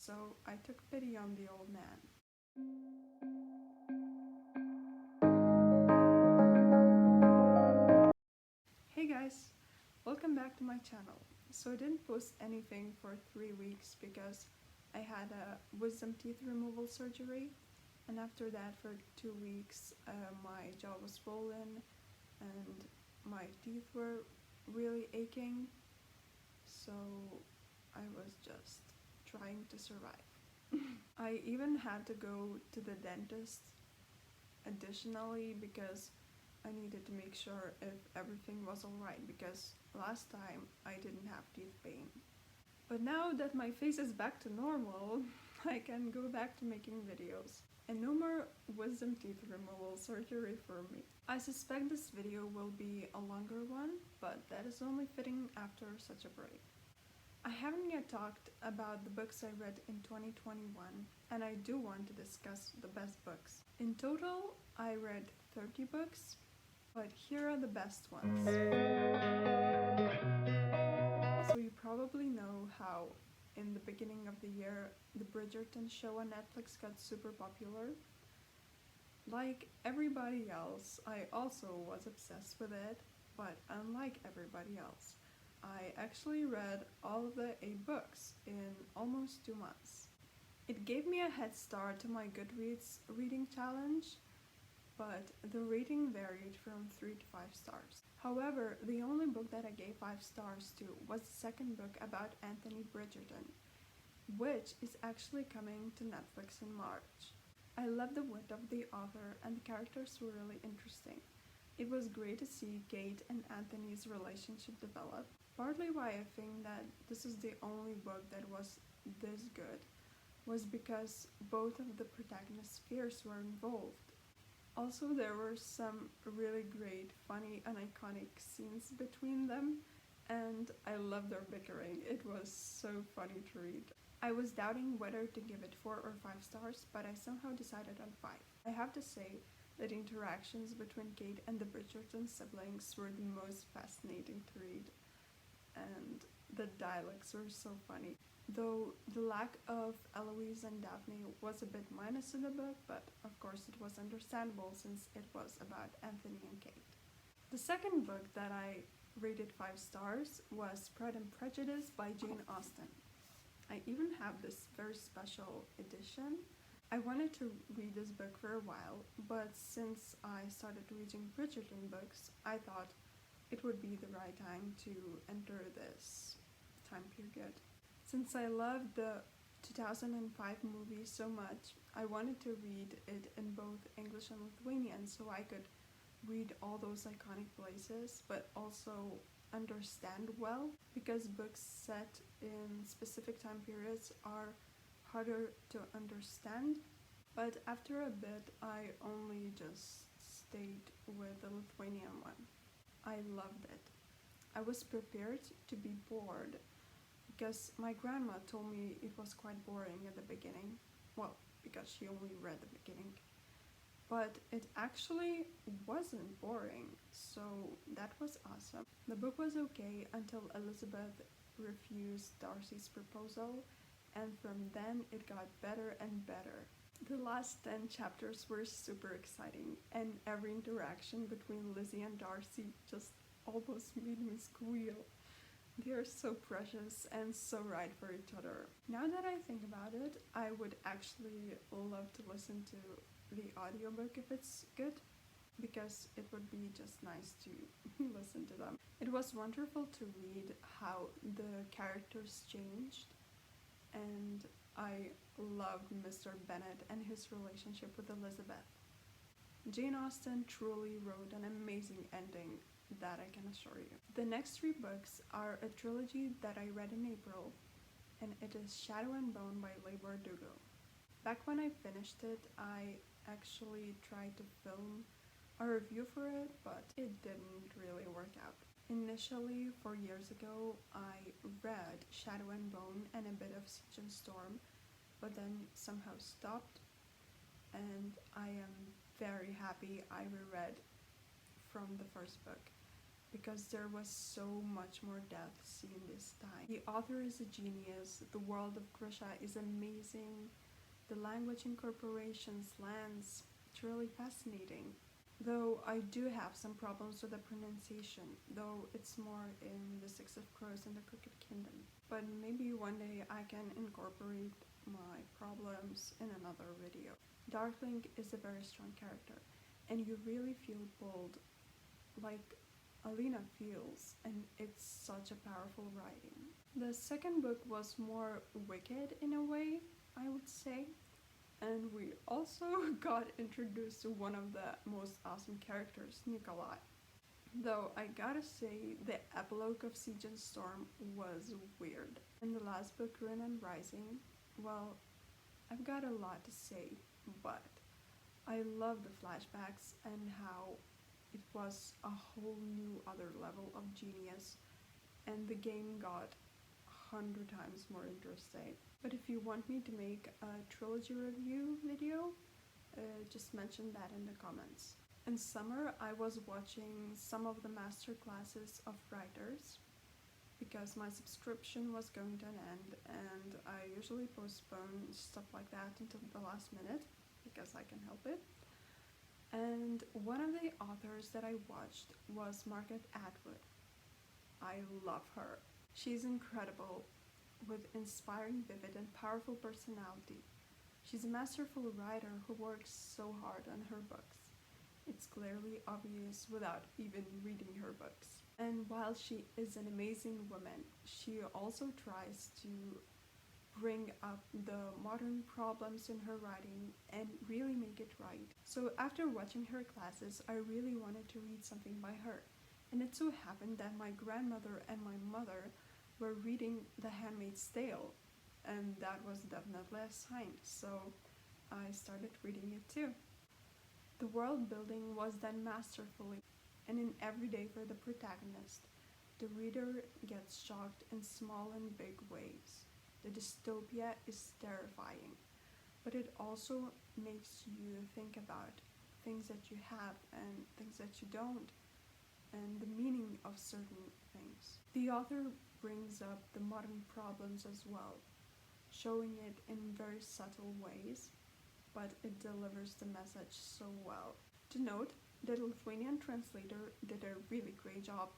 so I took pity on the old man. Hey guys, welcome back to my channel. So I didn't post anything for 3 weeks because I had a wisdom teeth removal surgery, and after that for 2 weeks my jaw was swollen and my teeth were really aching, so I was just trying to survive. I even had to go to the dentist additionally because I needed to make sure if everything was alright, because last time I didn't have teeth pain. But now that my face is back to normal, I can go back to making videos. And no more wisdom teeth removal surgery for me. I suspect this video will be a longer one, but that is only fitting after such a break. I haven't yet talked about the books I read in 2021, and I do want to discuss the best books. In total, I read 30 books, but here are the best ones. So you probably know how in the beginning of the year the Bridgerton Show on Netflix got super popular. Like everybody else, I also was obsessed with it, but unlike everybody else, I actually read all of the 8 books in almost 2 months. It gave me a head start to my Goodreads reading challenge, but the rating varied from 3 to 5 stars. However, the only book that I gave 5 stars to was the second book about Anthony Bridgerton, which is actually coming to Netflix in March. I love the wit of the author, and the characters were really interesting. It was great to see Kate and Anthony's relationship develop. Partly why I think that this is the only book that was this good was because both of the protagonists' fears were involved. Also, there were some really great, funny, and iconic scenes between them, and I loved their bickering. It was so funny to read. I was doubting whether to give it 4 or 5 stars, but I somehow decided on 5. I have to say that interactions between Kate and the Bridgerton siblings were the most fascinating to read, and the dialogues were so funny. Though the lack of Eloise and Daphne was a bit minus in the book, but of course it was understandable since it was about Anthony and Kate. The second book that I rated 5 stars was Pride and Prejudice by Jane Austen. I even have this very special edition. I wanted to read this book for a while, but since I started reading Bridgerton books, I thought it would be the right time to enter this time period. Since I loved the 2005 movie so much, I wanted to read it in both English and Lithuanian so I could read all those iconic places, but also understand well, because books set in specific time periods are harder to understand. But after a bit, I only just stayed with the Lithuanian one. I loved it. I was prepared to be bored because my grandma told me it was quite boring at the beginning. Well, because she only read the beginning. But it actually wasn't boring, so that was awesome. The book was okay until Elizabeth refused Darcy's proposal, and from then it got better and better. The last 10 chapters were super exciting, and every interaction between Lizzie and Darcy just almost made me squeal. They are so precious and so right for each other. Now that I think about it, I would actually love to listen to the audiobook if it's good, because it would be just nice to listen to them. It was wonderful to read how the characters changed, and I loved Mr. Bennet and his relationship with Elizabeth. Jane Austen truly wrote an amazing ending, that I can assure you. The next 3 books are a trilogy that I read in April, and it is Shadow and Bone by Leigh Bardugo. Back when I finished it, I actually tried to film a review for it, but it didn't really work out. Initially, 4 years ago, I read Shadow and Bone and a bit of Siege and Storm, but then somehow stopped, and I am very happy I reread from the first book. because there was so much more depth seen this time. The author is a genius, the world of Grisha is amazing, the language incorporations, lands, truly fascinating. Though I do have some problems with the pronunciation, though it's more in the Six of Crows and the Crooked Kingdom. But maybe one day I can incorporate my problems in another video. Darkling is a very strong character, and you really feel bold, like Alina feels, and it's such a powerful writing. The second book was more wicked in a way, I would say. And we also got introduced to one of the most awesome characters, Nikolai. Though I gotta say, the epilogue of Siege and Storm was weird. In the last book, Ruin and Rising, well, I've got a lot to say, but I love the flashbacks and how it was a whole new other level of genius, and the game got 100 times more interesting. But if you want me to make a trilogy review video, just mention that in the comments. In summer, I was watching some of the master classes of writers because my subscription was going to an end, and I usually postpone stuff like that until the last minute because I can help it. And one of the authors that I watched was Margaret Atwood. I love her. She's incredible, with inspiring, vivid, and powerful personality. She's a masterful writer who works so hard on her books. It's clearly obvious without even reading her books. And while she is an amazing woman, she also tries to bring up the modern problems in her writing and really make it right. So after watching her classes, I really wanted to read something by her. And it so happened that my grandmother and my mother were reading The Handmaid's Tale, and that was definitely a sign, so I started reading it too. The world building was done masterfully, and in every day for the protagonist, the reader gets shocked in small and big ways. The dystopia is terrifying, but it also makes you think about things that you have and things that you don't, and the meaning of certain things. The author brings up the modern problems as well, showing it in very subtle ways, but it delivers the message so well. To note, the Lithuanian translator did a really great job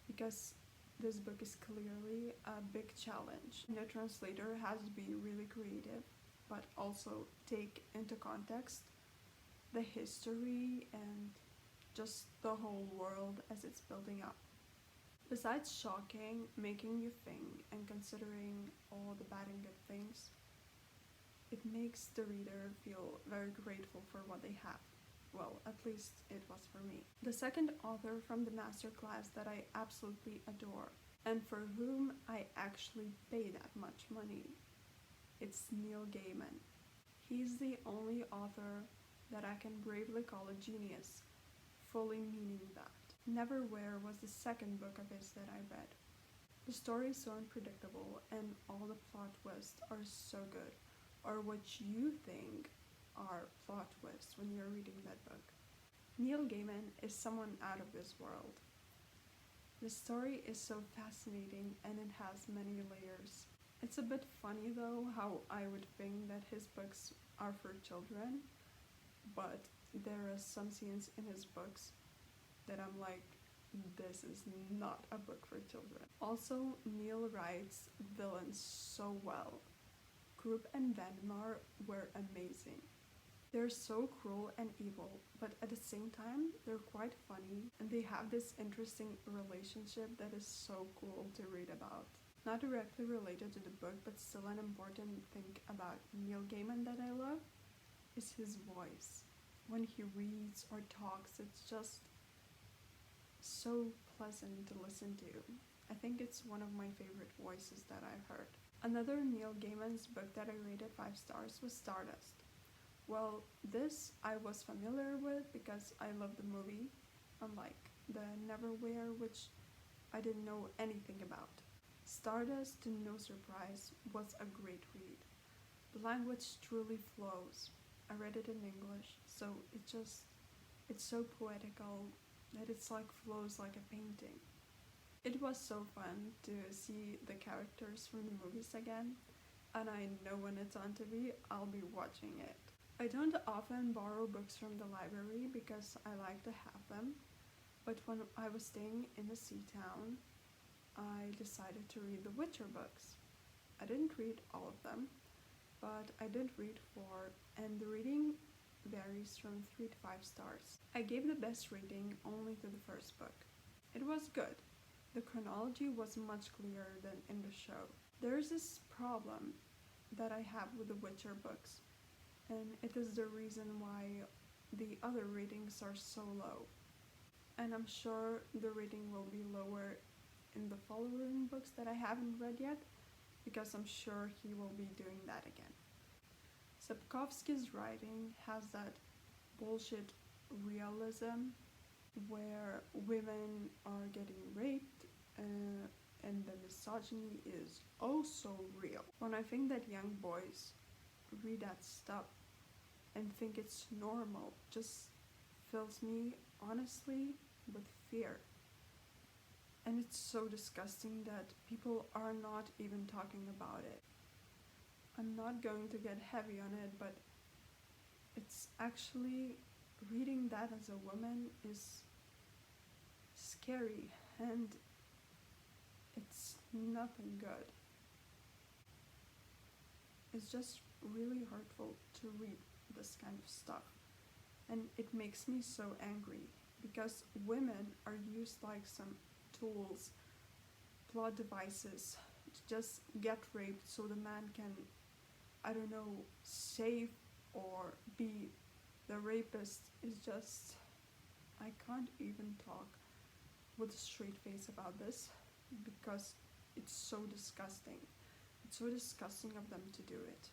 because this book is clearly a big challenge. The translator has to be really creative, but also take into context the history and just the whole world as it's building up. Besides shocking, making you think, and considering all the bad and good things, it makes the reader feel very grateful for what they have. Well, at least it was for me. The second author from the masterclass that I absolutely adore, and for whom I actually pay that much money, it's Neil Gaiman. He's the only author that I can bravely call a genius, fully meaning that. Neverwhere was the second book of his that I read. The story is so unpredictable, and all the plot twists are so good, or what you think are plot twists when you're reading that book. Neil Gaiman is someone out of this world. The story is so fascinating and it has many layers. It's a bit funny though how I would think that his books are for children, but there are some scenes in his books that I'm like, this is not a book for children. Also, Neil writes villains so well. Krupp and Vandemar were amazing. They're so cruel and evil, but at the same time, they're quite funny, and they have this interesting relationship that is so cool to read about. Not directly related to the book, but still an important thing about Neil Gaiman that I love is his voice. When he reads or talks, it's just so pleasant to listen to. I think it's one of my favorite voices that I've heard. Another Neil Gaiman's book that I rated 5 stars was Stardust. Well, this I was familiar with because I love the movie, unlike the Neverwhere, which I didn't know anything about. Stardust, to no surprise, was a great read. The language truly flows. I read it in English, so it's so poetical that it's like flows like a painting. It was so fun to see the characters from the movies again, and I know when it's on TV, I'll be watching it. I don't often borrow books from the library because I like to have them, but when I was staying in a sea town, I decided to read the Witcher books. I didn't read all of them, but I did read 4, and the reading varies from 3 to 5 stars. I gave the best rating only to the first book. It was good. The chronology was much clearer than in the show. There's this problem that I have with the Witcher books, and it is the reason why the other ratings are so low. And I'm sure the rating will be lower in the following books that I haven't read yet, because I'm sure he will be doing that again. Sapkowski's writing has that bullshit realism where women are getting raped and the misogyny is oh so real. When I think that young boys read that stuff and think it's normal, just fills me honestly with fear. And it's so disgusting that people are not even talking about it. I'm not going to get heavy on it, but it's actually, reading that as a woman is scary, and it's nothing good. It's just really hurtful to read this kind of stuff, and it makes me so angry because women are used like some tools, plot devices to just get raped so the man can, I don't know, save or be the rapist. Is just, I can't even talk with a straight face about this because it's so disgusting. It's so disgusting of them to do it.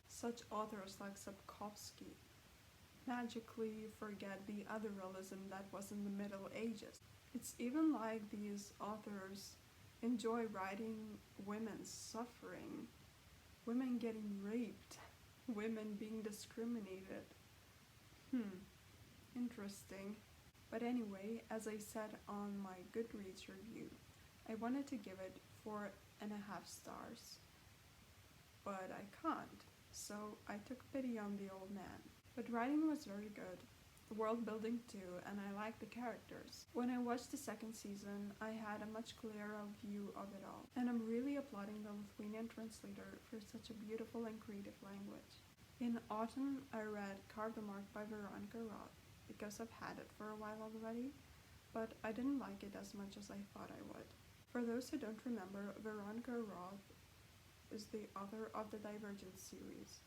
Such authors like Sapkowski magically forget the other realism that was in the Middle Ages. It's even like these authors enjoy writing women's suffering, women getting raped, women being discriminated. Interesting. But anyway, as I said on my Goodreads review, I wanted to give it 4.5 stars, but I can't, so I took pity on the old man. But writing was very good, world building too, and I liked the characters. When I watched the second season, I had a much clearer view of it all, and I'm really applauding the Lithuanian translator for such a beautiful and creative language. In autumn, I read Carve the Mark by Veronica Roth, because I've had it for a while already, but I didn't like it as much as I thought I would. For those who don't remember, Veronica Roth is the author of the Divergent series.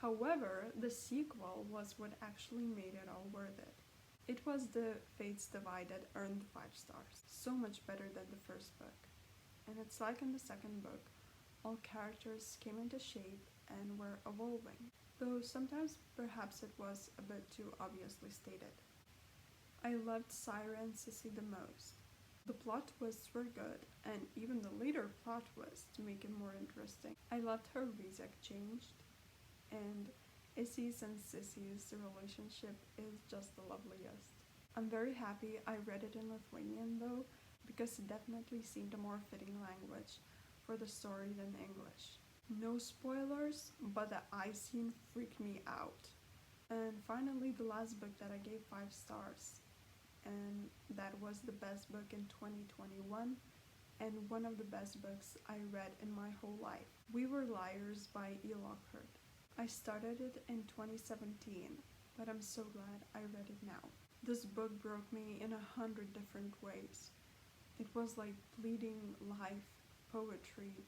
However, the sequel was what actually made it all worth it. It was the Fates Divide that earned 5 stars, so much better than the first book. And it's like in the second book, all characters came into shape and were evolving, though sometimes perhaps it was a bit too obviously stated. I loved Syra and Sissy the most. The plot twists were good, and even the later plot twists make it more interesting. I loved how Rizek changed, and Issy's and Sissy's relationship is just the loveliest. I'm very happy I read it in Lithuanian though, because it definitely seemed a more fitting language for the story than English. No spoilers, but the eye scene freaked me out. And finally, the last book that I gave 5 stars, and that was the best book in 2021 and one of the best books I read in my whole life. We Were Liars by E. Lockhart. I started it in 2017, but I'm so glad I read it now. This book broke me in 100 different ways. It was like bleeding life poetry.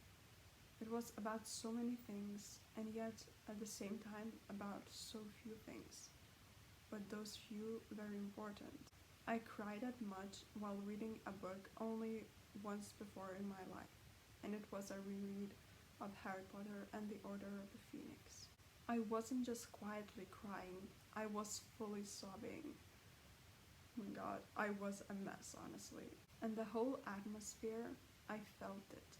It was about so many things, and yet at the same time about so few things, but those few very important. I cried that much while reading a book only once before in my life, and it was a reread of Harry Potter and the Order of the Phoenix. I wasn't just quietly crying, I was fully sobbing. Oh my god, I was a mess, honestly. And the whole atmosphere, I felt it.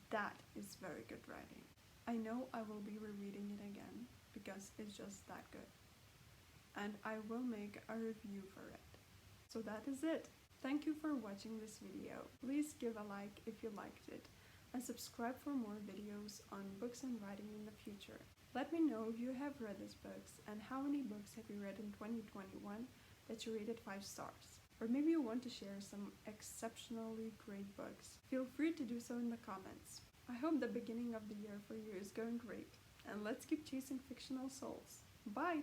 That is very good writing. I know I will be rereading it again because it's just that good. And I will make a review for it. So that is it. Thank you for watching this video. Please give a like if you liked it, and subscribe for more videos on books and writing in the future. Let me know if you have read these books, and how many books have you read in 2021 that you rated 5 stars. Or maybe you want to share some exceptionally great books. Feel free to do so in the comments. I hope the beginning of the year for you is going great, and let's keep chasing fictional souls. Bye!